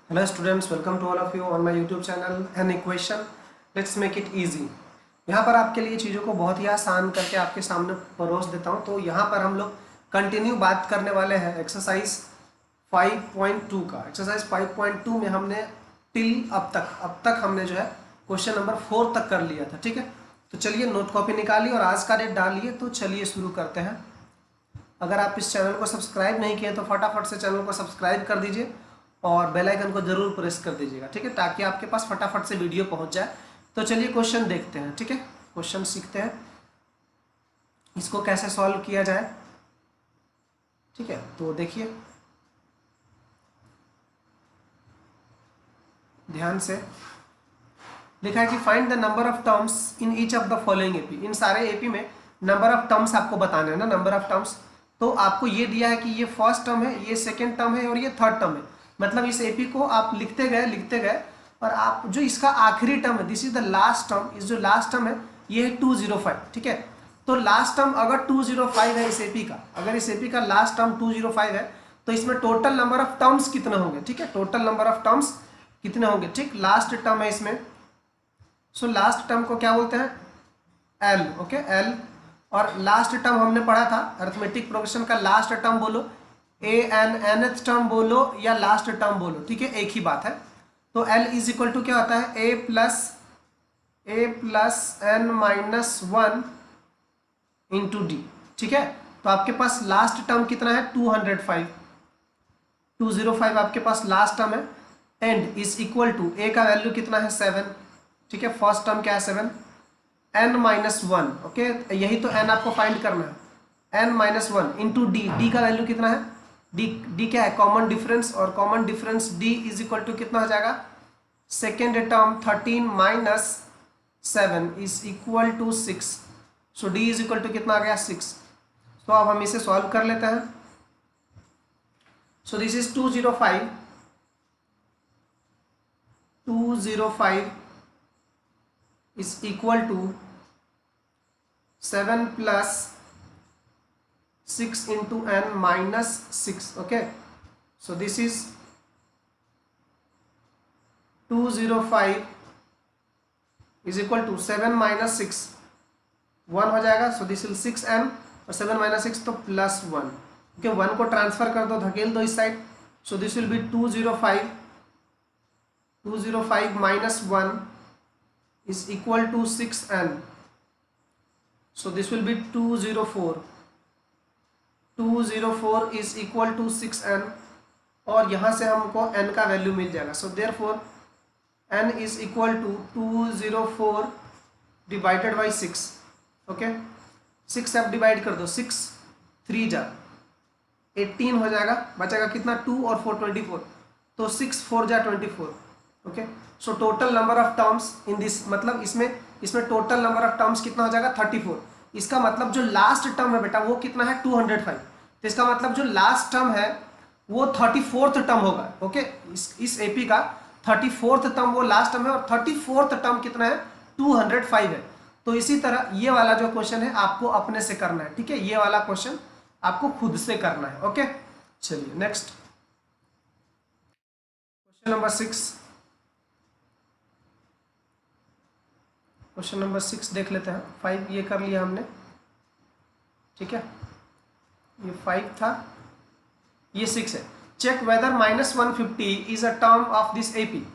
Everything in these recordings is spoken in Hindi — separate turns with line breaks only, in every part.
Hello students, welcome to all of you on my YouTube channel An Equation. Let's make it easy. यहाँ पर आपके लिए चीज़ों को बहुत ही आसान करके आपके सामने परोस देता हूँ। तो यहाँ पर हम लोग कंटिन्यू बात करने वाले हैं एक्सरसाइज 5.2 का। एक्सरसाइज 5.2 में हमने टिल अब तक हमने जो है क्वेश्चन नंबर 4 तक कर लिया था। ठीक है, तो चलिए नोट कॉपी निकालिए और आज का डेट डालिए। तो चलिए शुरू करते हैं। अगर आप इस चैनल को सब्सक्राइब नहीं किए तो फटाफट से चैनल को सब्सक्राइब कर दीजिए और बेल आइकन को जरूर प्रेस कर दीजिएगा। ठीक है, ताकि आपके पास फटाफट से वीडियो पहुंच जाए। तो चलिए क्वेश्चन देखते हैं। ठीक है, क्वेश्चन सीखते हैं इसको कैसे सॉल्व किया जाए। ठीक है, तो देखिए ध्यान से। लिखा है कि find the number of terms in each of the following AP. इन सारे एपी में नंबर ऑफ टर्म्स आपको बताने हैं ना, नंबर ऑफ टर्म्स। तो आपको ये दिया है कि ये फर्स्ट टर्म है, ये सेकेंड टर्म है और ये थर्ड टर्म है। मतलब इस एपी को आप लिखते गए और आप जो इसका आखिरी टर्म है, this is the last term, इस जो लास्ट टर्म है ये है 205। ठीक है, तो लास्ट टर्म अगर 205 है इस एपी का, अगर इस एपी का लास्ट टर्म 205 है तो इसमें टोटल नंबर ऑफ टर्म्स कितने होंगे। ठीक है, टोटल नंबर ऑफ टर्म्स कितने होंगे। ठीक, लास्ट टर्म है इसमें, सो लास्ट टर्म को क्या बोलते हैं, एल। Okay, L. और लास्ट टर्म हमने पढ़ा था अरिथमेटिक प्रोग्रेशन का, लास्ट टर्म बोलो ए एन, एनथ टर्म बोलो या लास्ट टर्म बोलो, ठीक है, एक ही बात है। तो एल इज इक्वल टू क्या होता है, A plus N minus 1 into D. ठीक है, तो आपके पास लास्ट टर्म कितना है 205 आपके पास लास्ट टर्म है। एंड इज इक्वल टू ए का वैल्यू कितना है 7। ठीक है, फर्स्ट टर्म क्या है 7, एन माइनस 1। ओके, यही तो एन आपको फाइंड करना है, n minus 1 into d. D का वैल्यू कितना है, डी क्या है, कॉमन डिफरेंस, और common difference d is equal to कितना हो जाएगा, second term 13 minus 7 is equal to 6। So d is equal to कितना आ गया 6। तो अब हम इसे सॉल्व कर लेते हैं। सो this is 205 is equal to 7 plus 6 into n minus 6. Okay, so this is 205 is equal to 7 minus 6, 1 हो जाएगा। so this will 6n और 7 minus 6 तो plus 1। okay, 1 को ट्रांसफर कर दो, धकेल दो इस side. so this will be 205 minus 1 is equal to 6n. so this will be 204 is equal to 6n, और यहाँ से हमको n का वैल्यू मिल जाएगा। so therefore n is equal to 204 divided by 6। Okay, 6 आप डिवाइड कर दो, 6 3 जा 18 हो जाएगा, बचेगा कितना 2 और 4 24, तो 6 4 जा 24। Okay, so total number of terms in this, मतलब इसमें टोटल नंबर ऑफ टर्म्स कितना हो जाएगा 34। इसका मतलब जो लास्ट टर्म है बेटा वो कितना है 205, तो इसका मतलब जो लास्ट टर्म है वो 34th टर्म होगा। ओके, इस एपी का 34th टर्म वो लास्ट टर्म है और 34th टर्म कितना है 205 है। तो इसी तरह ये वाला जो क्वेश्चन है आपको अपने से करना है। ठीक है, ये वाला क्वेश्चन आपको खुद से करना है। ओके, चलिए next question number 6। Question number 6 देख लेते हैं। 5 ये कर लिया हमने। ठीक है, ये 5 था, ये 6 है। Check whether -150 is a term of this AP.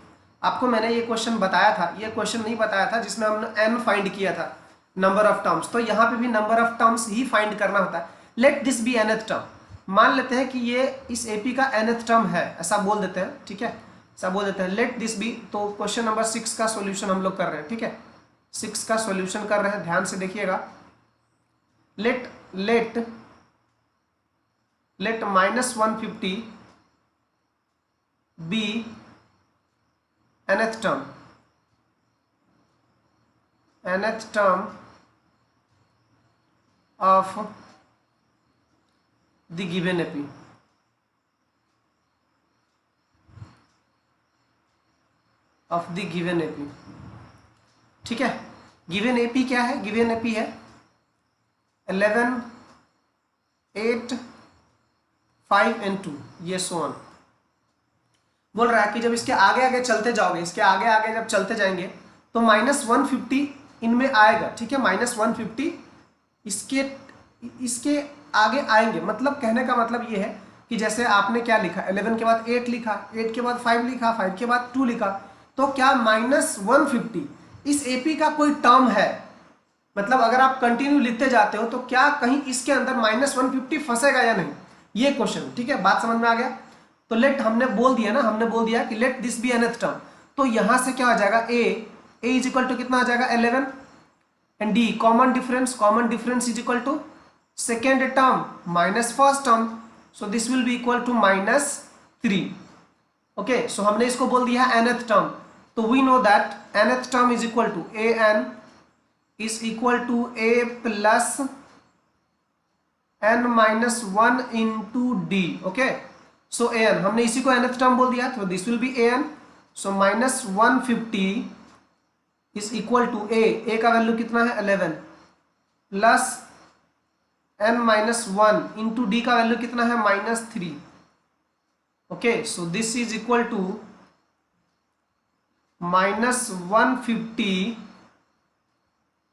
आपको मैंने ये क्वेश्चन बताया था, ये क्वेश्चन नहीं बताया था जिसमें हमने n फाइंड किया था, नंबर ऑफ टर्म्स। तो यहाँ पे भी नंबर ऑफ टर्म्स ही फाइंड करना होता है। Let this be nth term. मान लेते हैं कि ये इस एपी का nth टर्म है, ऐसा बोल देते हैं। ठीक है, ऐसा बोल देते हैं, लेट दिस बी। तो क्वेश्चन नंबर 6 का सोल्यूशन हम लोग कर रहे हैं। ठीक है, 6 का सॉल्यूशन कर रहे हैं, ध्यान से देखिएगा। Let -150 be nth term of the given AP। ठीक है, गिवन एपी क्या है, गिवन एपी है 11 8 5 and 2, ये सो ऑन। बोल रहा है कि जब इसके आगे आगे चलते जाओगे, इसके आगे आगे जब चलते जाएंगे तो -150 इनमें आएगा, ठीक है, -150 इसके आगे आएंगे। मतलब कहने का मतलब ये है कि जैसे आपने क्या लिखा, 11 के बाद 8 लिखा, 8 के बाद 5 लिखा, 5 के बाद 2 लिखा, तो क्या -150 इस एपी का कोई टर्म है? मतलब अगर आप कंटिन्यू लिखते जाते हो तो क्या कहीं इसके अंदर -150 फंसेगा या नहीं, ये क्वेश्चन, ठीक है, बात समझ में आ गया? तो लेट हमने बोल दिया ना, हमने बोल दिया कि let this be nth term, तो यहां से क्या आ जाएगा, a इज इक्वल टू कितना आ जाएगा 11 and d common difference is equal to second term minus first term, so this will be equal to -3। Okay, so हमने इसको बोल दिया nth टर्म, तो we know that nth term is equal to an is equal to a plus n minus 1 into d। Okay, so an हमने इसी को nth टर्म बोल दिया, तो this will be an, so -150 is equal to a का वैल्यू कितना है 11 plus n minus 1 into D का वैल्यू कितना है -3। Okay, so this is equal to -150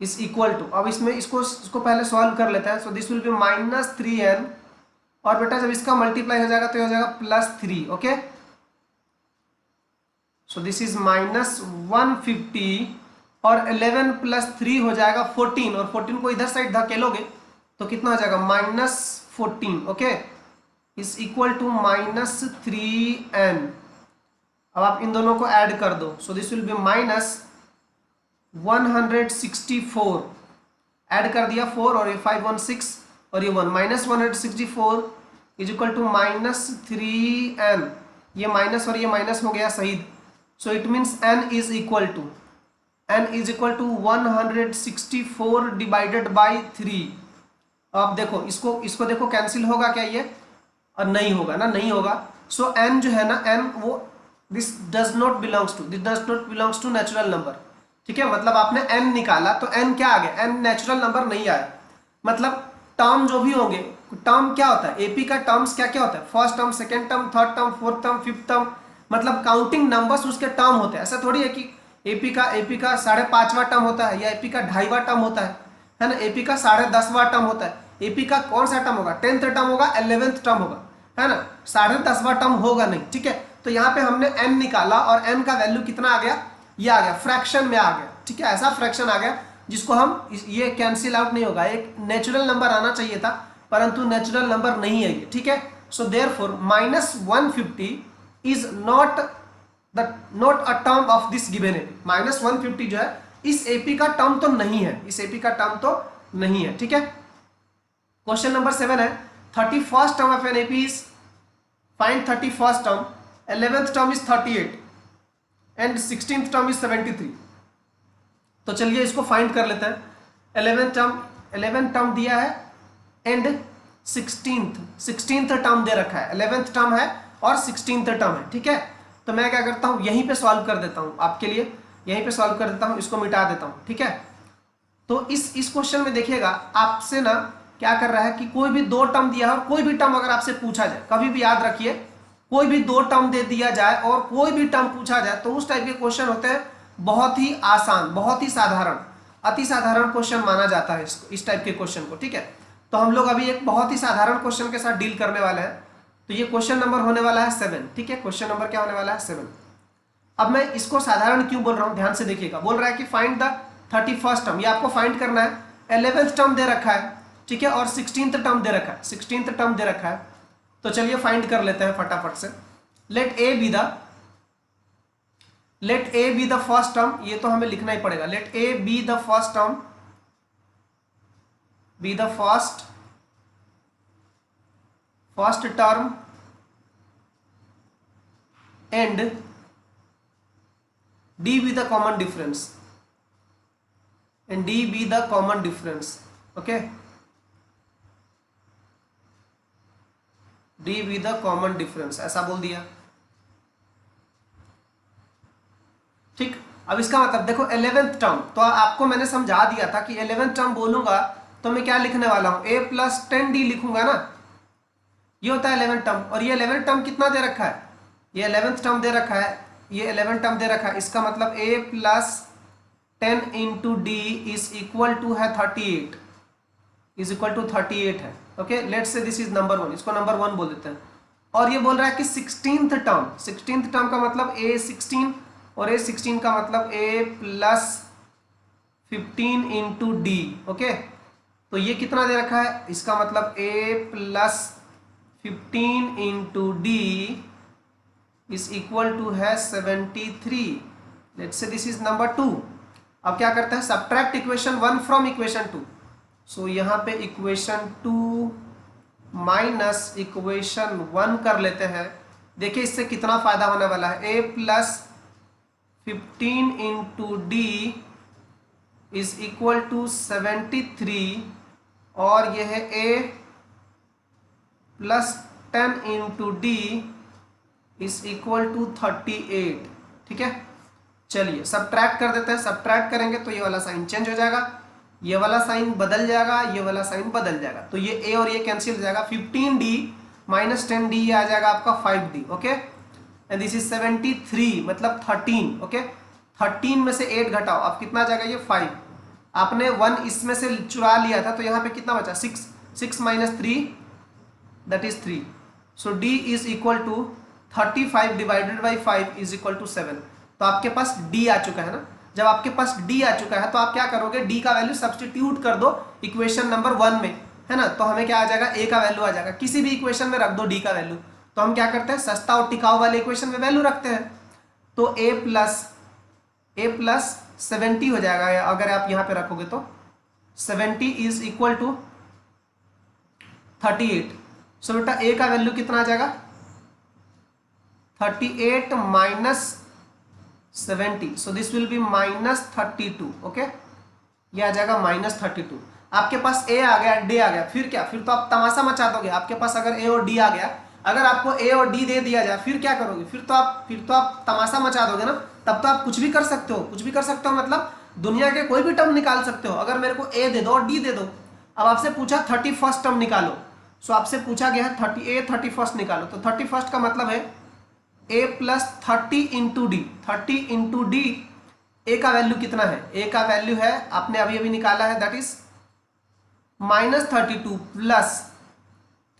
is equal to, अब इसमें इसको पहले सॉल्व कर लेते हैं, सो दिस विल बी -3n, और बेटा जब इसका मल्टीप्लाई हो जाएगा तो हो जाएगा +3। ओके, सो दिस इज -150 और 11 + 3 हो जाएगा 14, और 14 को इधर साइड धकेलोगे तो कितना हो जाएगा -14। Okay, is equal to -3n। अब आप इन दोनों को ऐड कर दो, so this will be -164, add कर दिया 4 और ये 5 1 6 और ये 1, -164 इज इक्वल टू -3n, ये माइनस और ये माइनस हो गया शहीद, so it means n is equal to 164 divided by 3। अब देखो इसको देखो कैंसिल होगा क्या ये, और नहीं होगा ना, नहीं होगा। सो n जो है ना, n वो this does not belongs to natural number, ठीक है, मतलब आपने n निकाला तो n क्या आ गया, n नेचुरल नंबर नहीं आया। मतलब टर्म जो भी होंगे, टर्म क्या होता है, एपी का टर्म्स क्या क्या होता है, first term, second term, third term, fourth term, fifth term, मतलब काउंटिंग नंबर्स उसके टर्म होते हैं। ऐसा थोड़ी है कि एपी का 5.5वां टर्म होता है या एपी का 2.5वां टर्म होता है ना, एपी का 10.5वां टर्म होता है। एपी का कौन सा टर्म होगा, 10th टर्म होगा, 11th टर्म होगा, है ना, 10.5वां टर्म होगा नहीं, ठीक है। तो यहाँ पे हमने n निकाला और n का वैल्यू कितना आ गया, ये आ गया फ्रैक्शन में आ गया, ठीक है, ऐसा फ्रैक्शन आ गया जिसको हम, ये कैंसिल आउट नहीं होगा, एक नेचुरल नंबर आना चाहिए था परंतु नेचुरल नंबर नहीं है ये, ठीक है। So therefore -150 is not a term of this given AP. -150 जो है इस एपी का टर्म तो नहीं है, इस एपी का टर्म तो नहीं है, ठीक है। क्वेश्चन नंबर 7 है 31st term of an AP is, find 31st term, 11th term is 38 and 16th term is 73। तो चलिए इसको फाइंड कर लेते हैं। 11th टर्म दिया है एंड 16th टर्म दे रखा है, 11th टर्म है और 16th टर्म है, ठीक है। तो मैं क्या करता हूं, यहीं पे सॉल्व कर देता हूं आपके लिए, यहीं पे सॉल्व कर देता हूं, इसको मिटा देता हूं, ठीक है। तो इस क्वेश्चन में देखिएगा आपसे ना क्या कर रहा है कि कोई भी 2 टर्म दिया है और कोई भी टर्म अगर आपसे पूछा जाए, कभी भी याद रखिए, कोई भी 2 टर्म दे दिया जाए और कोई भी टर्म पूछा जाए तो उस टाइप के क्वेश्चन होते हैं बहुत ही आसान, बहुत ही साधारण, अति साधारण क्वेश्चन माना जाता है इस टाइप के क्वेश्चन को, ठीक है। तो हम लोग अभी एक बहुत ही साधारण क्वेश्चन के साथ डील करने वाले हैं। तो ये क्वेश्चन नंबर होने वाला है 7, ठीक है, क्वेश्चन नंबर क्या होने वाला है 7। अब मैं इसको साधारण क्यों बोल रहा हूं, ध्यान से देखिएगा। बोल रहा है कि फाइंड द 31st टर्म, ये आपको फाइंड करना है। 11th टर्म दे रखा है, ठीक है, और 16th टर्म दे रखा है, 16th टर्म दे रखा है। तो चलिए फाइंड कर लेते हैं फटाफट से। Let A be the first term, ये तो हमें लिखना ही पड़ेगा। Let A be the first term, be the first term and D be the common difference, and D be the common difference, okay, d be the common difference, ऐसा बोल दिया, ठीक। अब इसका मतलब देखो 11th टर्म, तो आपको मैंने समझा दिया था कि 11th टर्म बोलूंगा तो मैं क्या लिखने वाला हूं, a + 10d लिखूंगा ना, ये होता है 11th टर्म। और ये 11th टर्म कितना दे रखा है, ये 11th टर्म दे रखा है, ये 11 टर्म दे रखा है, इसका मतलब a plus 10 into d is equal to है 38, इज इक्वल टू 38 है। Okay, let's say this is number 1, इसको नंबर 1 बोल देते हैं। और ये बोल रहा है कि 16th टर्म का मतलब a 16 और a 16 का मतलब a plus 15 into d. Okay, तो ये कितना दे रखा है, इसका मतलब a plus 15 into d is equal to है 73। Let's say this is number 2। अब क्या करते हैं, सब्ट्रैक्ट इक्वेशन 1 फ्रॉम इक्वेशन 2। सो यहाँ पे इक्वेशन 2 माइनस इक्वेशन 1 कर लेते हैं। देखिए इससे कितना फायदा होने वाला है, a plus 15 into d is equal to 73 और यह है a plus 10 into d is equal to 38। ठीक है, चलिए सब्ट्रैक्ट कर देते हैं। सब्ट्रैक्ट करेंगे तो ये वाला साइन चेंज हो जाएगा, ये वाला साइन बदल जाएगा, ये वाला साइन बदल जाएगा, तो ये a और ये कैंसिल हो जाएगा। 15d माइनस 10d ये आ जाएगा आपका 5d। Okay, and this is 73 मतलब 13। ओके, 13 में से 8 घटाओ, अब कितना आ जाएगा, ये 5। आपने 1 इसमें से चुरा लिया था तो यहाँ पे कितना बचा, 6 minus 3 that is 3। So d is equal to 35 divided by 5 is equal to 7। तो आपके पास d आ चुका है ना। जब आपके पास d आ चुका है तो आप क्या करोगे, d का वैल्यू सब्स्टिट्यूट कर दो इक्वेशन नंबर 1 में, है ना। तो हमें क्या आ जाएगा, a का वैल्यू आ जाएगा। किसी भी इक्वेशन में रख दो d का वैल्यू। तो हम क्या करते हैं, सस्ता और टिकाऊ वाले इक्वेशन में वैल्यू रखते हैं। तो a प्लस 70 हो जाएगा, अगर आप यहाँ पे रखोगे तो 70 इज इक्वल टू 38। सो बेटा a का वैल्यू कितना आ जाएगा, 38 minus 70, so this will B minus 32। Okay, ये आ जाएगा माइनस 32। आपके पास a आ गया, d आ गया, फिर क्या, फिर तो आप तमाशा मचा दोगे। आपके पास अगर a और d आ गया, अगर आपको a और d दे दिया जाए फिर क्या करोगे, फिर तो आप तमाशा मचा दोगे ना। तब तो आप कुछ भी कर सकते हो, कुछ भी कर सकते हो मतलब दुनिया के कोई भी टर्म निकाल सकते हो। अगर मेरे को a दे दो और d दे दो, अब आपसे पूछा 31st टर्म निकालो, सो आपसे पूछा गया है 31st निकालो। तो 31st का मतलब है a plus 30 into D. 30 into D, A का वैल्यू कितना है, ए का वैल्यू है आपने अभी अभी निकाला है, that is minus 32 plus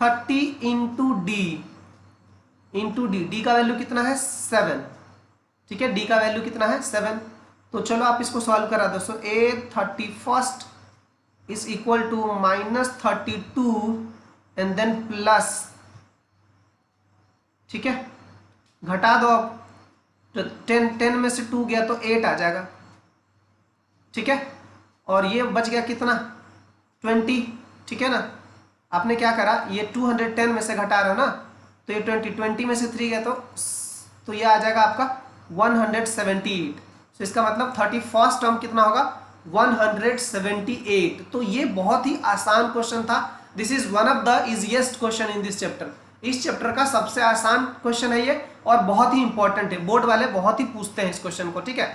30 into d. D का वैल्यू कितना है, 7। ठीक है, डी का वैल्यू कितना है, 7। तो चलो आप इसको सॉल्व करा दो। So a 31st is equal to minus 32 and then plus, ठीक है, घटा दो अब, तो 10 में से 2 गया तो 8 आ जाएगा। ठीक है, और ये बच गया कितना, 20। ठीक है ना, आपने क्या करा, ये 210 में से घटा रहे हो ना, तो ये 20 में से 3 गया तो ये आ जाएगा आपका 178। तो इसका मतलब 31st टर्म कितना होगा, 178। तो ये बहुत ही आसान क्वेश्चन था। This is one of the easiest question in this chapter. इस चैप्टर का सबसे आसान क्वेश्चन है ये, और बहुत ही इंपॉर्टेंट है, बोर्ड वाले बहुत ही पूछते हैं इस क्वेश्चन को। ठीक है,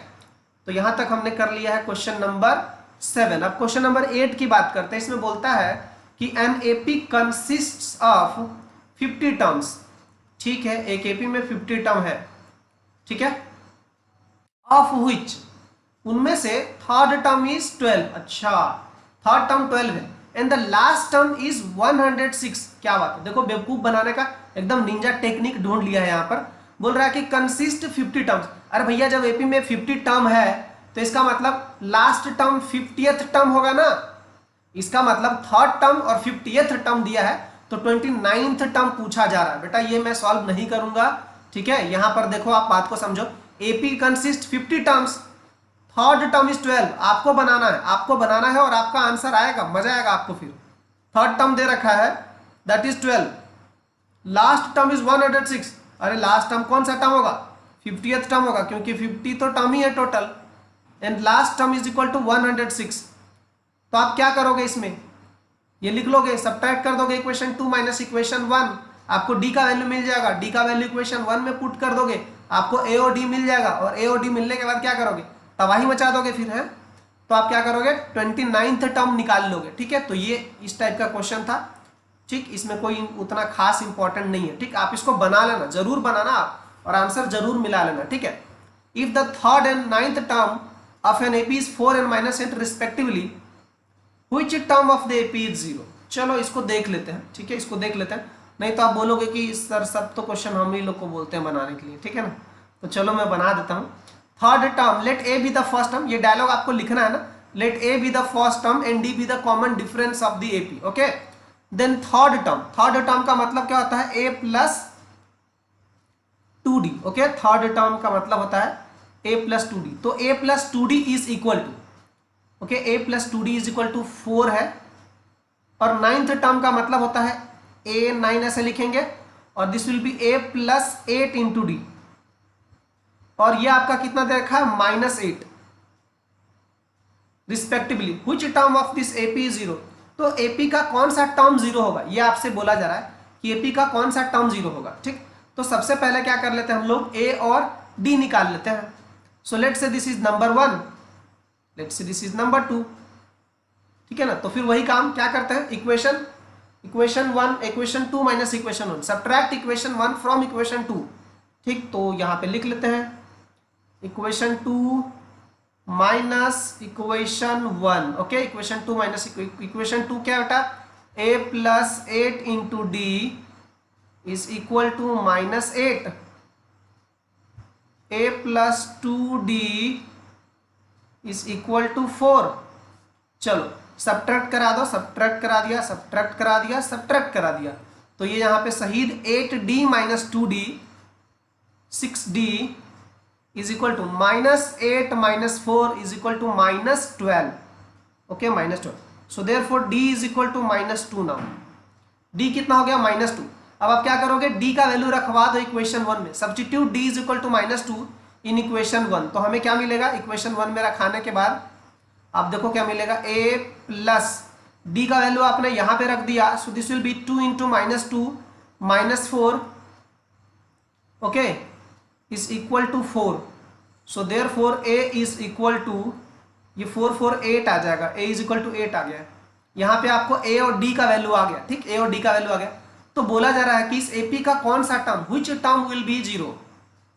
तो यहां तक हमने कर लिया है क्वेश्चन नंबर 7। अब क्वेश्चन नंबर 8 की बात करते हैं। इसमें बोलता है कि an AP consists of 50 terms. ठीक है, एक एपी में 50 टर्म है, ठीक है, ऑफ व्हिच, उनमें से थर्ड टर्म इज 12। अच्छा, थर्ड टर्म 12 है and the last term is 106। क्या बात है, देखो बेवकूफ बनाने का एकदम निंजा टेक्निक ढूंढ लिया है। यहाँ पर बोल रहा है कि कंसिस्ट 50 टर्म्स। अरे भैया, जब एपी में 50 टर्म है तो इसका मतलब लास्ट टर्म 50th टर्म होगा ना। इसका मतलब थर्ड टर्म और 50th टर्म दिया है तो 29th टर्म पूछा जा रहा है। बेटा ये मैं सॉल्व नहीं करूंगा, ठीक है। यहां पर देखो, आप बात को समझो, AP consist 50 terms, third term is 12। आपको बनाना है और आपका आंसर आएगा, मजा आएगा आपको। फिर थर्ड टर्म दे रखा है that is 12, last term is 106। अरे लास्ट टर्म कौन सा टर्म होगा, 50th टर्म होगा, क्योंकि 50 तो टर्म ही है total, and last term is equal to 106। तो आप क्या करोगे, इसमें ये लिख लोगे, सब्ट्रैक्ट कर दोगे इक्वेशन 2 माइनस इक्वेशन 1, आपको डी का वैल्यू मिल जाएगा। डी का वैल्यू इक्वेशन 1 में पुट कर दोगे, आपको ए और डी मिल जाएगा, और ए और डी मिलने के बाद क्या करोगे, तबाही मचा दोगे फिर, है। तो आप क्या करोगे, 29th टर्म निकाल लोगे। ठीक है, तो ये इस टाइप का क्वेश्चन था। ठीक, इसमें कोई उतना खास इंपॉर्टेंट नहीं है। ठीक, आप इसको बना लेना, जरूर बनाना आप, और आंसर जरूर मिला लेना, ठीक है। If the third and ninth term of an AP is 4 and -8 respectively, which term of the AP is 0। चलो इसको देख लेते हैं, ठीक है, इसको देख लेते हैं, नहीं तो आप बोलोगे कि सर सब तो क्वेश्चन हम ही लोग को बोलते हैं बनाने के लिए, ठीक है ना। तो चलो मैं बना देता हूँ। Third term, let A be the first term, ये डायलॉग आपको लिखना है ना, let A be the first term and D be the common difference of the AP, okay. Then third term का मतलब क्या होता है, A plus 2d, okay. Third term का मतलब होता है a प्लस 2d, तो a plus 2d is equal to, okay, a plus 2d is equal to 4 है। और नाइन्थ टर्म का मतलब होता है a 9 ऐसे लिखेंगे, और this will B a plus 8 into D, और ये आपका कितना दे रखा है, -8 respectively. Which term of this AP is 0, तो एपी का कौन सा टर्म 0 होगा, ये आपसे बोला जा रहा है कि एपी का कौन सा टर्म 0 होगा, ठीक। तो सबसे पहले क्या कर लेते हैं हम लोग, ए और डी निकाल लेते हैं। So let's say this is number 1, let's say this is number 2, ठीक है ना। तो फिर वही काम क्या करते हैं, equation 1 equation 2 minus equation 1, subtract equation 1 from equation 2, ठीक। तो यहाँ पे लिख लेते हैं equation 2 minus equation 1, okay. Equation 2 minus equation 2 क्या बेटा, a plus 8 into d is equal to -8, a plus 2d is equal to 4। चलो सब्ट्रैक्ट करा दो, सब्ट्रैक्ट करा दिया, सब्ट्रैक्ट करा दिया, सब्ट्रैक्ट करा दिया, तो ये यहाँ पे शहीद 8d minus 2d 6d is equal to -8 minus 4 is equal to -12, okay, -12। So therefore d is equal to -2 now, d कितना हो गया, -2। अब आप क्या करोगे, d का वैल्यू रखवा दो इक्वेशन 1 में, substitute d is equal to -2 in equation 1, तो हमें क्या मिलेगा, इक्वेशन 1 में रखाने के बाद आप देखो क्या मिलेगा, a प्लस d का वैल्यू आपने यहाँ पे रख दिया, so this will be 2 into -2 -4, okay, is equal to 4। So therefore a is equal to, ये 4 4 8 आ जाएगा, a इज इक्वल टू 8 आ गया, यहाँ पे आपको a और d का वैल्यू आ गया, ठीक, a और d का वैल्यू आ गया। तो बोला जा रहा है कि इस एपी का कौन सा term, which term will be 0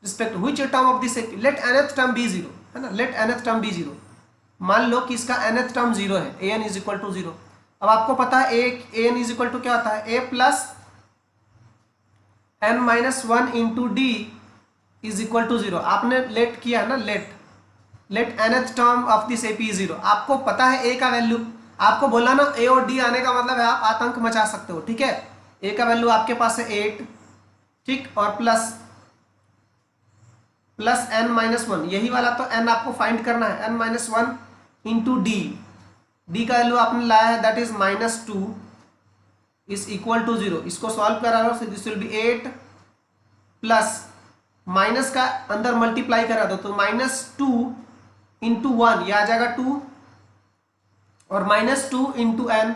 respect which term of this AP, let nth term be 0, है ना, लेट nth टर्म बी 0। मान लो कि इसका nth टर्म 0 है, an इज इक्वल टू 0। अब आपको पता है an इज इक्वल टू क्या होता है, a plus n minus 1 into d is equal to 0। आपने लेट किया है ना, let nth term of this AP 0, आपको पता है a का वैल्यू, आपको बोला ना a और d आने का मतलब है आप आतंक मचा सकते हो, ठीक है। a का वैल्यू आपके पास है 8, ठीक, और प्लस n माइनस 1, यही वाला तो n आपको फाइंड करना है, n माइनस 1 इंटू डी का वैल्यू आपने लाया है that is -2 is equal to 0। इसको सॉल्व करा लो, this will be 8 plus minus का अंदर मल्टीप्लाई करा दो, तो -2 इंटू 1 यह आ जाएगा 2, और -2 इंटू n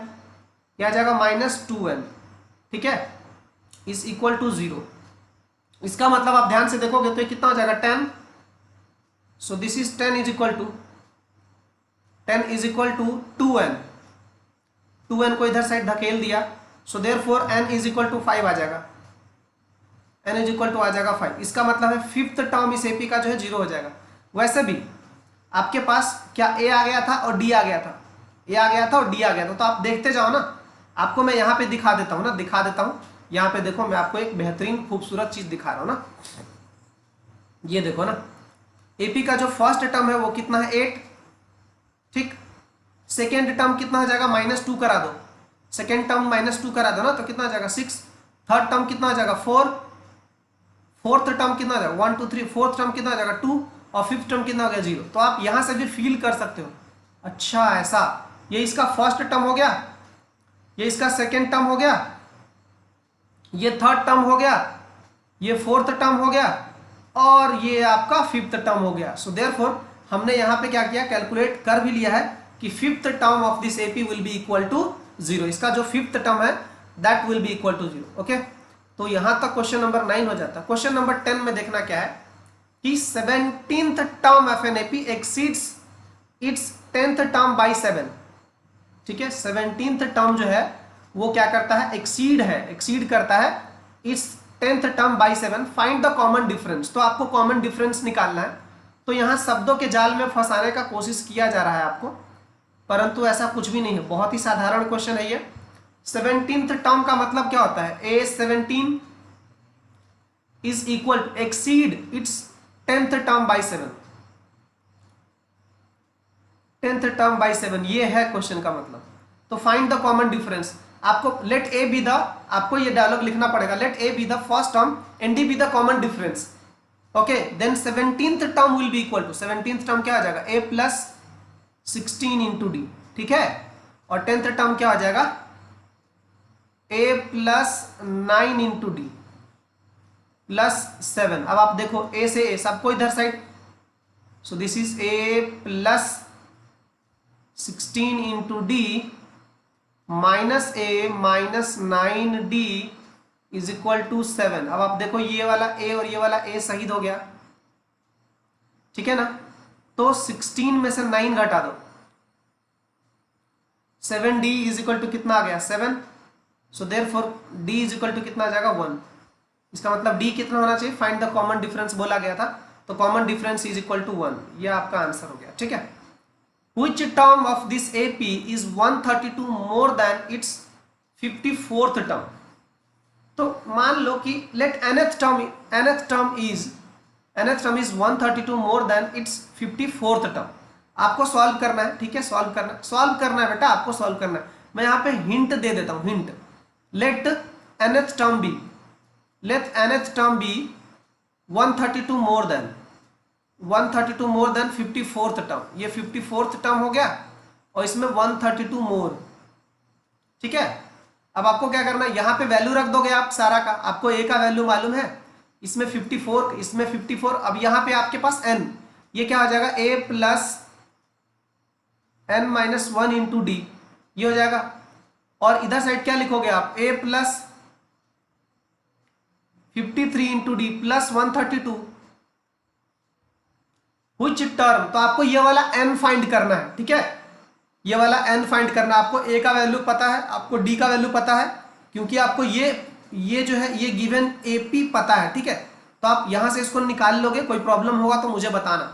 यह आ जाएगा -2n, ठीक है, इज इक्वल टू 0। इसका मतलब आप ध्यान से देखोगे तो ये कितना हो जाएगा, 10। So this is 10 is equal to 2n, 2n को इधर साइड धकेल दिया, so therefore n is equal to 5 आ जाएगा, n इज इक्वल टू आ जाएगा 5। इसका मतलब है फिफ्थ टर्म इस एपी का जो है 0 हो जाएगा। वैसे भी आपके पास क्या a आ गया था और d आ गया था, a आ गया था और d आ गया था, तो आप देखते जाओ ना, आपको मैं यहाँ पे दिखा देता हूँ ना, दिखा देता हूँ, यहाँ पे देखो मैं आपको एक बेहतरीन खूबसूरत चीज दिखा रहा हूँ ना, ये देखो ना, एपी का जो फर्स्ट टर्म है वो कितना है, 8, ठीक। सेकेंड टर्म कितना हो जाएगा, -2 करा दो, सेकेंड टर्म -2 करा दो ना, तो कितना हो जाएगा 6, थर्ड टर्म कितना हो जाएगा 4, फोर्थ टर्म कितना हो जाएगा 1 2 3, फोर्थ टर्म कितना हो जाएगा 2, और फिफ्थ टर्म कितना हो गया 0। तो आप यहाँ से भी फील कर सकते हो, अच्छा ऐसा, ये इसका फर्स्ट टर्म हो गया, ये इसका सेकेंड टर्म हो गया, ये थर्ड टर्म हो गया, ये फोर्थ टर्म हो गया, और ये आपका फिफ्थ टर्म हो गया। सो देयरफॉर हमने यहाँ पे क्या किया, कैलकुलेट कर भी लिया है कि fifth term of this AP will be equal to 0, इसका जो फिफ्थ टर्म है that will be equal to 0, okay. तो यहाँ तक क्वेश्चन नंबर 9 हो जाता है। क्वेश्चन नंबर 10 में देखना क्या है कि 17th term of an AP exceeds its 10th term by 7, ठीक है। 17th टर्म जो है वो क्या करता है, एक्सीड करता है it's 10th term by 7, find the common difference. तो आपको कॉमन डिफरेंस निकालना है। तो यहाँ शब्दों के जाल में फंसाने का कोशिश किया जा रहा है आपको, परंतु ऐसा कुछ भी नहीं है, बहुत ही साधारण क्वेश्चन है ये। 17th टर्म का मतलब क्या होता है? A17 is equal to exceed its 10th term by 7, 10th term by 7, ये है क्वेश्चन का मतलब। तो फाइंड द कॉमन डिफरेंस। आपको लेट ए बी द, आपको ये डायलॉग लिखना पड़ेगा, let A be the first term and D be the common difference. Okay, then 17th term will be equal to, 17th term क्या आ जाएगा? a प्लस 16 इंटू डी, ठीक है। और 10th टर्म क्या आ जाएगा? a plus 9 into d plus 7। अब आप देखो a से a, सबको इधर side, so this is a plus 16 into d minus a minus 9d is equal to 7। अब आप देखो ये वाला a और ये वाला a शहीद हो गया, ठीक है ना। तो 16 में से 9 घटा दो, 7d इज इक्वल टू कितना आ गया? 7। So therefore d is equal to कितना आ जाएगा? 1। इसका मतलब d कितना होना चाहिए? फाइंड द कॉमन डिफरेंस बोला गया था, तो common difference is equal to 1। ये आपका आंसर हो गया, ठीक है। Which term of this AP is 132 more than its 54th term? तो मान लो कि let nth term is 132 more than its 54th term। आपको सॉल्व करना है, ठीक है, सॉल्व करना है बेटा, आपको सॉल्व करना है। मैं यहाँ पे हिंट दे देता हूँ, hint. let nth term be 132 more than 54th term. ये 54th टर्म हो गया और इसमें 132 मोर, ठीक है। अब आपको क्या करना है? यहाँ पे वैल्यू रख दोगे आप सारा का, आपको a का वैल्यू मालूम है, इसमें 54, इसमें 54। अब यहाँ पे आपके पास n, ये क्या हो जाएगा? a plus n minus 1 into D, ये हो जाएगा। और इधर साइड क्या लिखोगे आप? a plus 53 into d plus 132। Which term? तो आपको ये वाला n फाइंड करना है, ठीक है, ये वाला n फाइंड करना है। आपको a का वैल्यू पता है, आपको d का वैल्यू पता है, क्योंकि आपको ये जो है ये गिवन AP पता है, ठीक है। तो आप यहां से इसको निकाल लोगे, कोई प्रॉब्लम होगा तो मुझे बताना,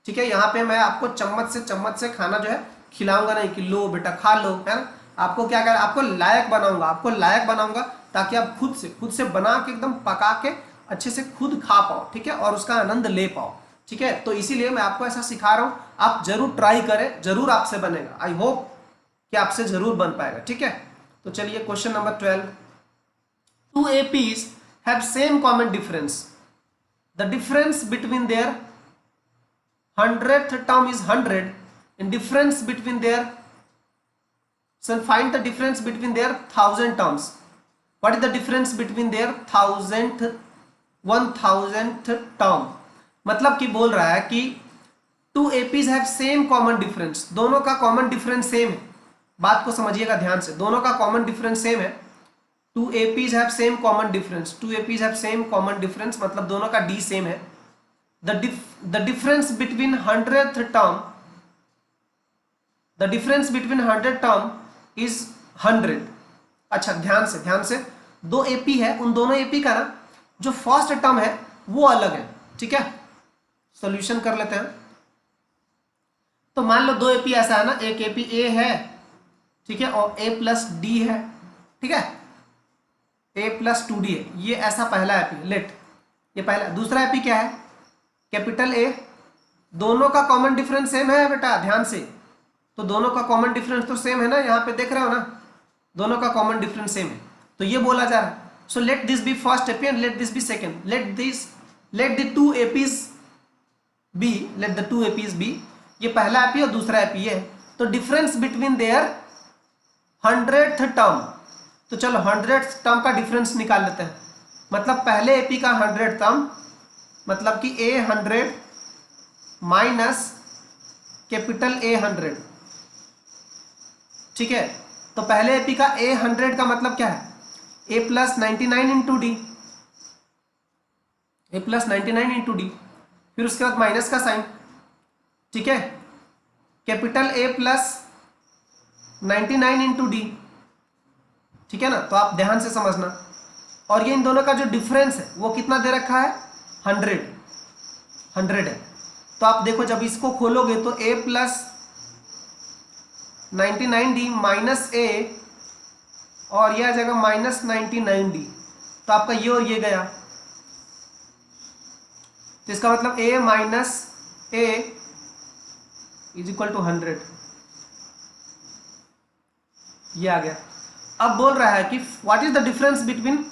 ठीक है। यहाँ पे मैं आपको चम्मच से खाना जो है खिलाऊंगा नहीं कि लो बेटा खा लो, है ना। आपको क्या कर, आपको लायक बनाऊंगा, ताकि आप खुद से बना के एकदम पका के अच्छे से खुद खा पाओ, ठीक है, और उसका आनंद ले पाओ, ठीक है। तो इसीलिए मैं आपको ऐसा सिखा रहा हूं, आप जरूर ट्राई करें, जरूर आपसे बनेगा। आई होप कि आपसे जरूर बन पाएगा, ठीक है। तो चलिए question number 12। 2 APs have same common difference. The difference between their 100th term is 100 and difference between their, so find the difference between their 1000 terms. What is the difference between their 1000th term? मतलब कि बोल रहा है कि 2 APs have same common difference, दोनों का कॉमन डिफरेंस सेम है। बात को समझिएगा ध्यान से, दोनों का कॉमन डिफरेंस सेम है। 2 APs have same common difference, 2 APs have same common difference मतलब दोनों का D सेम है। The difference between 100th term, the difference between 100 term is 100। अच्छा ध्यान से 2 AP है, उन दोनों AP का ना जो फर्स्ट टर्म है वो अलग है, ठीक है। सॉल्यूशन कर लेते हैं। तो मान लो 2 AP ऐसा है ना, एक AP A है, ठीक है, और A प्लस D है, ठीक है, A प्लस 2D है, ये ऐसा पहला AP लेट, ये पहला। दूसरा AP क्या है? Capital A। दोनों का कॉमन डिफरेंस सेम है बेटा, ध्यान से। तो दोनों का कॉमन डिफरेंस तो सेम है ना, यहाँ पे देख रहे हो ना, दोनों का कॉमन डिफरेंस सेम है। तो ये बोला जा रहा है, so let this be first AP and let this be second, let the 2 APs be, let the 2 APs be, ये पहला AP और दूसरा AP ये है। तो difference between their 100th term, तो चलो 100th टर्म का डिफरेंस निकाल लेते हैं। मतलब पहले AP का 100th टर्म मतलब कि A 100 माइनस कैपिटल A 100, ठीक है। तो पहले AP का A 100 का मतलब क्या है? A plus 99 into D, A plus 99 into D, फिर उसके बाद माइनस का साइन, ठीक है। Capital A plus 99 into D, ठीक है ना। तो आप ध्यान से समझना, और ये इन दोनों का जो डिफरेंस है वो कितना दे रखा है, 100 है। तो आप देखो जब इसको खोलोगे तो a plus 99d minus a और ये आ जाएगा माइनस 99d। तो आपका ये और ये गया, तो इसका मतलब a minus a is equal to 100, ये आ गया। अब बोल रहा है कि what is the difference between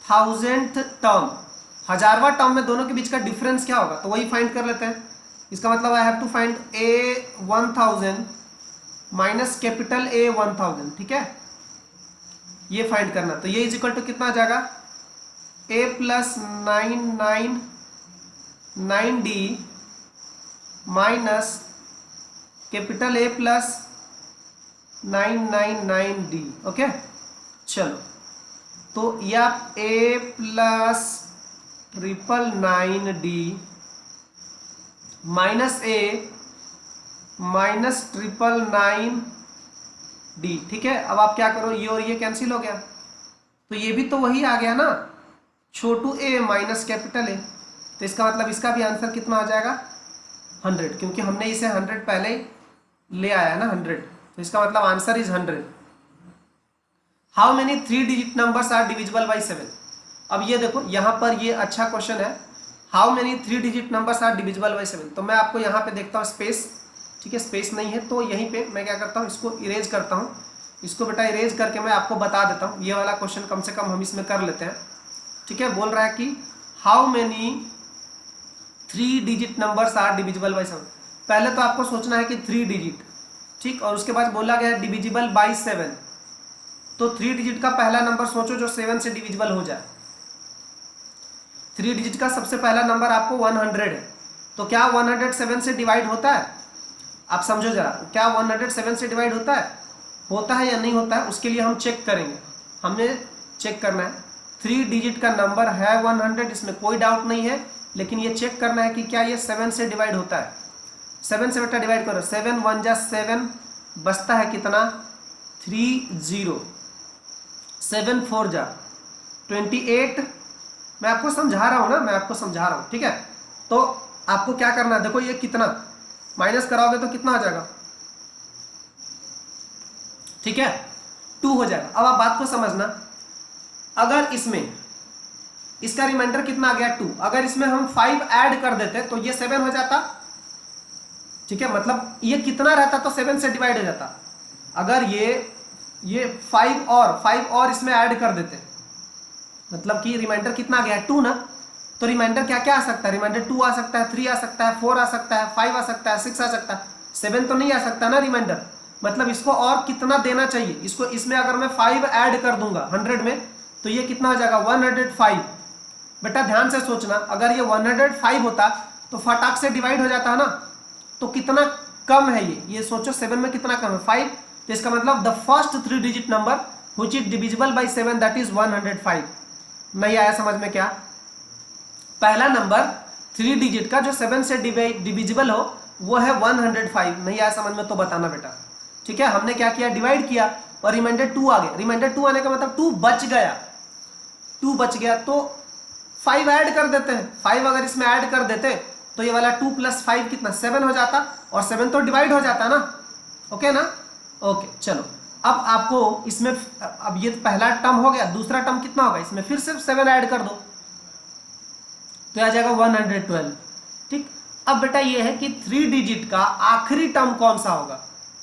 1000th term, 1000वां टर्म में दोनों के बीच का डिफरेंस क्या होगा, तो वही फाइंड कर लेते हैं। इसका मतलब I have to find a 1000 minus capital A 1000, ठीक है, ये फाइंड करना। तो ये इज इक्वल टू कितना आ जाएगा, a plus 999d minus capital A plus 999d। Okay, चलो तो ये आप a plus 999d minus a minus 999d, ठीक है। अब आप क्या करो, ये और ये कैंसिल हो गया, तो ये भी तो वही आ गया ना, छोटू a माइनस कैपिटल A। तो इसका मतलब इसका भी आंसर कितना आ जाएगा, 100, क्योंकि हमने इसे 100 पहले ही ले आया ना 100, तो इसका मतलब answer is 100। How many 3 digit numbers are divisible by 7। अब ये देखो यहाँ पर ये अच्छा क्वेश्चन है, how many 3 digit numbers are divisible by 7। तो मैं आपको यहाँ पे देखता हूँ स्पेस, ठीक है, स्पेस नहीं है तो यहीं पे मैं क्या करता हूँ, इसको इरेज करता हूँ। इसको बेटा इरेज करके मैं आपको बता देता हूँ, ये वाला क्वेश्चन कम से कम हम इसमें कर लेते हैं, ठीक है। बोल रहा है कि how many 3 digit numbers are divisible by 7। पहले तो आपको सोचना है कि 3 डिजिट, ठीक, और उसके बाद बोला गया डिविजिबल बाई 7। तो 3 डिजिट का पहला नंबर सोचो जो 7 से डिविजिबल हो जाए। 3 डिजिट का सबसे पहला नंबर आपको 100 है, तो क्या 100 7 से डिवाइड होता है, आप समझो जरा, क्या 100 7 से डिवाइड होता है या नहीं होता है, उसके लिए हम चेक करेंगे। हमने चेक करना है 3 डिजिट का नंबर है 100, इसमें कोई डाउट नहीं है, लेकिन ये चेक करना है कि क्या ये 7 से डिवाइड होता है। 7 से बेटा डिवाइड करो, 7 1 जा 7, बचता है कितना 30, 7 4 जा 28। मैं आपको समझा रहा हूँ ना, मैं आपको समझा रहा हूँ, ठीक है। तो आपको क्या करना है, देखो ये कितना माइनस कराओगे तो कितना आ जाएगा, ठीक है, 2 हो जाएगा। अब आप बात को समझना, अगर इसमें इसका रिमाइंडर कितना आ गया 2, अगर इसमें हम 5 ऐड कर देते तो ये 7 हो जाता, ठीक है, मतलब ये कितना रहता तो 7 से डिवाइड हो जाता। अगर ये 5 और इसमें ऐड कर देते, मतलब कि रिमाइंडर कितना आ गया 2 ना, तो रिमाइंडर क्या क्या आ सकता है, रिमाइंडर 2 आ सकता है, 3 आ सकता है, 4 आ सकता है, 5 आ सकता है, 6 आ सकता है, 7 तो नहीं आ सकता ना रिमाइंडर। मतलब इसको और कितना देना चाहिए, इसको इसमें अगर मैं 5 ऐड कर दूंगा 100 में तो ये कितना हो जाएगा 105। बेटा ध्यान से सोचना, अगर ये 105 होता तो फटाक से डिवाइड हो जाता है ना, तो कितना कम है ये सोचो, 7 में कितना कम है 5। तो इसका मतलब the first 3 digit number which is divisible by 7 that is 105। नहीं आया समझ में क्या, पहला नंबर 3 डिजिट का जो 7 से डिविजिबल हो वो है 105। नहीं आया समझ में तो बताना बेटा, ठीक है। हमने क्या किया, डिवाइड किया और रिमाइंडर 2 आ गया। रिमाइंडर 2 आने का मतलब 2 बच गया, 2 बच गया तो 5 ऐड कर देते हैं। 5 अगर इसमें ऐड कर देते तो ये वाला 2 + 5 कितना 7 हो जाता, और 7 तो डिवाइड हो जाता ना, ओके ना, ओके। चलो अब आपको इसमें, अब ये पहला टर्म हो गया, दूसरा टर्म कितना होगा, इसमें फिर से 7 ऐड कर दो तो आ जाएगा 112, ठीक। अब बेटा ये है कि 3 डिजिट का आखिरी टर्म कौन सा होगा,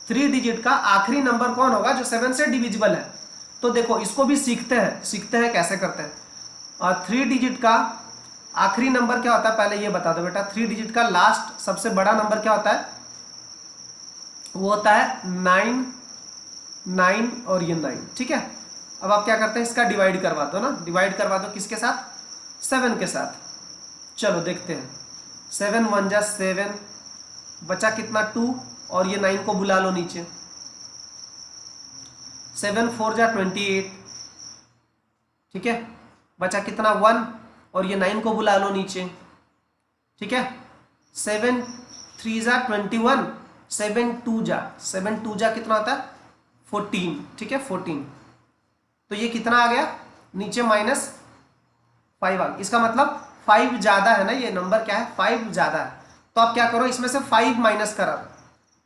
3 डिजिट का आखिरी नंबर कौन होगा जो 7 से डिविजिबल है। तो देखो इसको भी सीखते हैं कैसे करते हैं। और 3 डिजिट का आखिरी नंबर क्या होता है पहले ये बता दो बेटा। 3 डिजिट का लास्ट सबसे बड़ा नंबर क्या होता है, वो होता है 9 9 और ये 9, ठीक है। अब आप क्या करते हैं, इसका डिवाइड करवा दो ना, डिवाइड करवा दो किसके साथ, 7 के साथ। चलो देखते हैं, 7 1 जा 7, बचा कितना 2, और ये 9 को बुला लो नीचे, 7 4 जा 28, ठीक है, बचा कितना 1, और ये 9 को बुला लो नीचे, ठीक है। 7 3 जा 21, 7 2 जा कितना होता है 14, ठीक है 14। तो ये कितना आ गया नीचे -14 5 आ गया। इसका मतलब 5 ज़्यादा है ना, ये नंबर क्या है 5 ज़्यादा है। तो आप क्या करो, इसमें से 5 माइनस करा दो,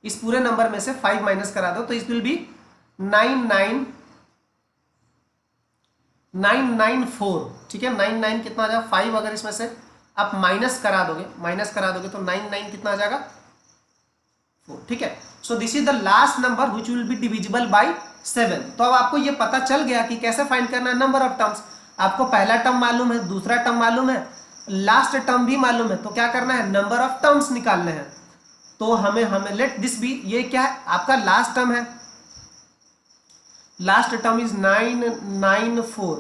इस पूरे नंबर में से 5 माइनस करा दो, तो इट विल बी 994। ठीक है, 99 कितना आ जाएगा 5, अगर इसमें से आप माइनस करा दोगे तो 99 कितना आ जाएगा 4। ठीक है, सो this is the last number which will be divisible by 7। तो अब आपको ये पता चल गया कि कैसे फाइंड करना है नंबर ऑफ टर्म्स। आपको पहला टर्म मालूम है, दूसरा टर्म मालूम है, लास्ट टर्म भी मालूम है, तो क्या करना है, नंबर ऑफ टर्म्स निकालने हैं। तो हमें लेट दिस बी, ये क्या है आपका लास्ट टर्म है, last term is 994।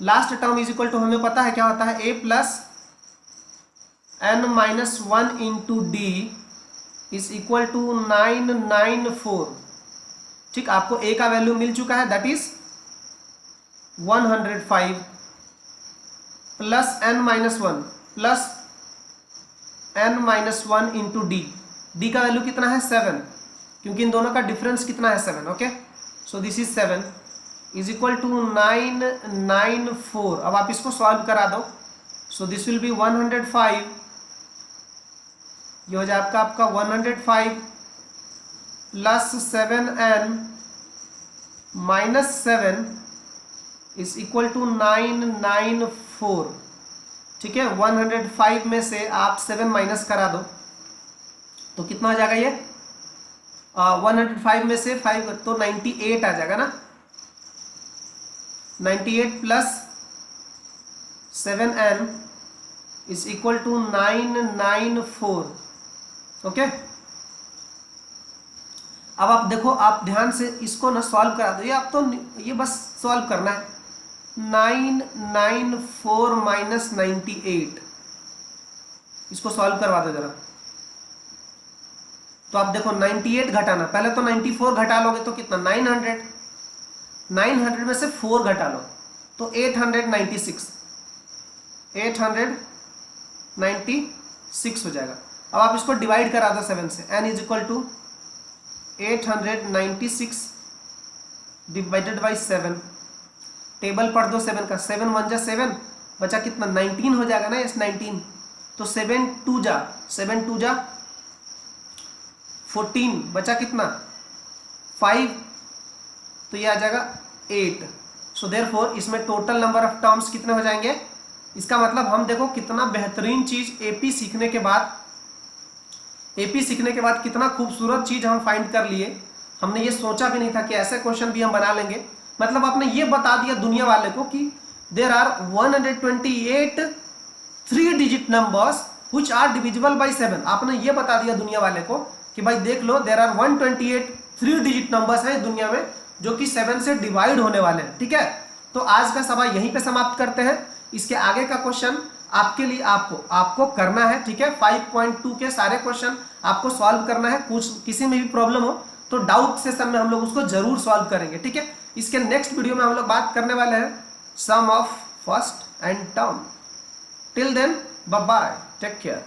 Last term is equal to हमें पता है क्या होता है, a plus n minus 1 into d is equal to 994। ठीक, आपको a का वैल्यू मिल चुका है, that is 105 plus n minus 1 plus n minus 1 into d. D का वैल्यू कितना है 7, क्योंकि इन दोनों का डिफरेंस कितना है 7। Okay, so this is 7 is equal to 994। अब आप इसको सॉल्व करा दो, सो दिस विल बी 105, ये हो जाए आपका 105 plus 7n minus 7 is equal to 994। ठीक है, 105 में से आप 7 माइनस करा दो तो कितना आ जाएगा ये 105 में से 5 तो 98 आ जाएगा ना। 98 plus 7n is equal to 994। Okay, अब आप देखो, आप ध्यान से इसको ना सॉल्व करा दो, ये आप तो ये बस सॉल्व करना है। 994 माइनस 98, इसको सॉल्व करवा दो जरा। तो आप देखो 98 घटाना, पहले तो 94 घटा लोगे तो कितना 900, 900 में से 4 घटा लो तो 896 हो जाएगा। अब आप इसको डिवाइड करा दो 7 से, n is equal to 896 divided by 7। Table पढ़ दो 7 का, 7 1 जा 7, बचा कितना 19 हो जाएगा ना, यस 19। तो 7 2 जा 14, बचा कितना 5, तो ये आ जाएगा 8। सो देयरफॉर इसमें टोटल नंबर ऑफ टर्म्स कितने हो जाएंगे। इसका मतलब हम देखो कितना बेहतरीन चीज एपी सीखने के बाद कितना खूबसूरत चीज हम फाइंड कर लिए। हमने ये सोचा भी नहीं था कि ऐसे क्वेश्चन भी हम बना लेंगे। मतलब आपने ये बता दिया दुनिया वाले को कि there are 128 3 digit numbers which are divisible by 7। आपने ये बता दिया दुनिया वाले को कि भाई देख लो, देयर आर 128 3 डिजिट नंबर्स हैं दुनिया में जो कि 7 से डिवाइड होने वाले हैं। ठीक है, तो आज का सवाल यहीं पे समाप्त करते हैं। इसके आगे का क्वेश्चन आपके लिए आपको करना है। ठीक है, 5.2 के सारे क्वेश्चन आपको सॉल्व करना है। कुछ किसी में भी प्रॉब्लम हो तो डाउट सेशन में हम लोग उसको जरूर सॉल्व करेंगे। ठीक है, इसके नेक्स्ट वीडियो में हम लोग बात करने वाले हैं sum of first and term. Till then bye bye, take care.